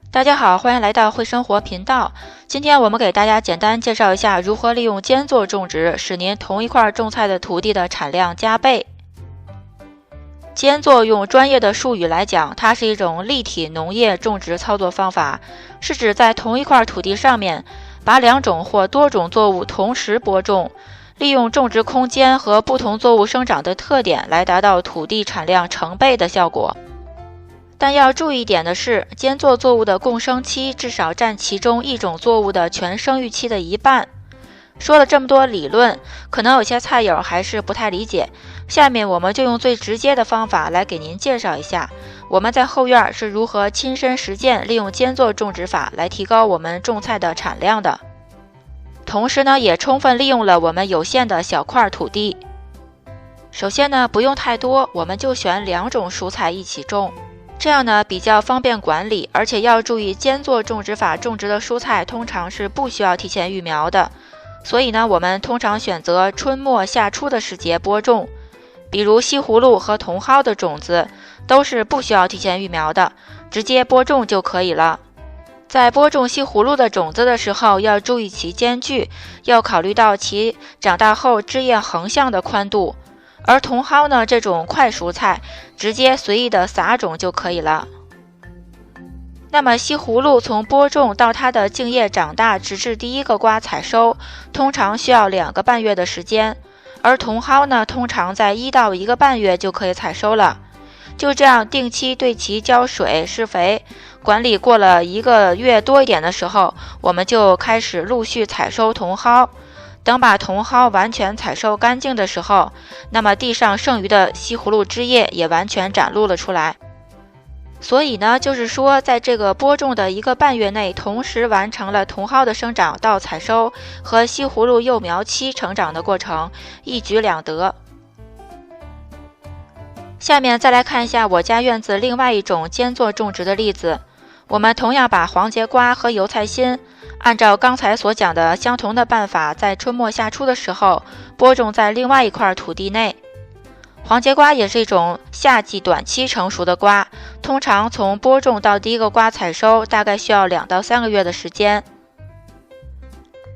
大家好，欢迎来到会生活频道。今天我们给大家简单介绍一下如何利用间作种植，使您同一块种菜的土地的产量加倍。间作用专业的术语来讲，它是一种立体农业种植操作方法，是指在同一块土地上面把两种或多种作物同时播种，利用种植空间和不同作物生长的特点来达到土地产量成倍的效果。但要注意一点的是，间作作物的共生期至少占其中一种作物的全生育期的一半。说了这么多理论，可能有些菜友还是不太理解。下面我们就用最直接的方法来给您介绍一下，我们在后院是如何亲身实践利用间作种植法来提高我们种菜的产量的。同时呢，也充分利用了我们有限的小块土地。首先呢，不用太多，我们就选两种蔬菜一起种。这样呢比较方便管理，而且要注意间作种植法种植的蔬菜通常是不需要提前育苗的，所以呢我们通常选择春末夏初的时节播种，比如西葫芦和茼蒿的种子都是不需要提前育苗的，直接播种就可以了。在播种西葫芦的种子的时候，要注意其间距，要考虑到其长大后枝叶横向的宽度。而茼蒿呢，这种快熟菜直接随意的撒种就可以了。那么西葫芦从播种到它的茎叶长大，直至第一个瓜采收，通常需要2个半月的时间，而茼蒿呢，通常在1到1个半月就可以采收了。就这样定期对其浇水施肥，管理过了1个月多一点的时候，我们就开始陆续采收茼蒿。等把茼蒿完全采收干净的时候，那么地上剩余的西葫芦枝叶也完全展露了出来。所以呢，就是说在这个播种的1个半月内，同时完成了茼蒿的生长到采收和西葫芦幼苗期成长的过程，一举两得。下面再来看一下我家院子另外一种间作种植的例子。我们同样把黄节瓜和油菜心按照刚才所讲的相同的办法，在春末夏初的时候播种在另外一块土地内。黄节瓜也是一种夏季短期成熟的瓜，通常从播种到第一个瓜采收大概需要2到3个月的时间。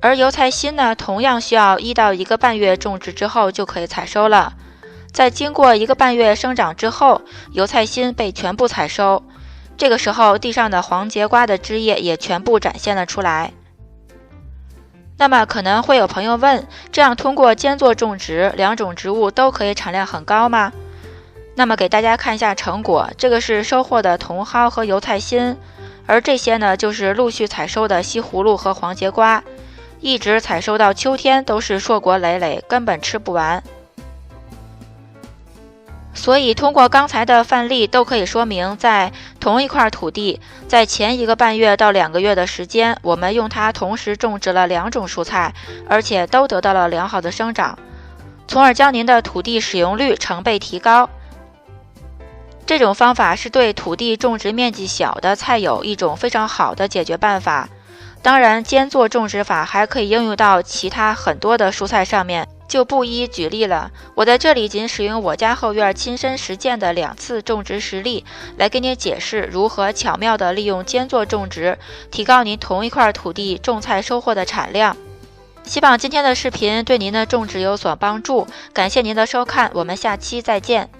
而油菜心呢，同样需要1到1个半月种植之后就可以采收了。在经过1个半月生长之后，油菜心被全部采收，这个时候地上的黄节瓜的枝叶也全部展现了出来。那么可能会有朋友问，这样通过间作种植2种植物都可以产量很高吗？那么给大家看一下成果，这个是收获的茼蒿和油菜心，而这些呢就是陆续采收的西葫芦和黄节瓜，一直采收到秋天都是硕果累累，根本吃不完。所以通过刚才的范例都可以说明，在同一块土地，在前1个半月到2个月的时间，我们用它同时种植了2种蔬菜，而且都得到了良好的生长，从而将您的土地使用率成倍提高。这种方法是对土地种植面积小的菜友一种非常好的解决办法。当然，间作种植法还可以应用到其他很多的蔬菜上面，就不一一举例了。我在这里仅使用我家后院亲身实践的2次种植实例，来给你解释如何巧妙地利用间作种植，提高您同一块土地种菜收获的产量。希望今天的视频对您的种植有所帮助，感谢您的收看，我们下期再见。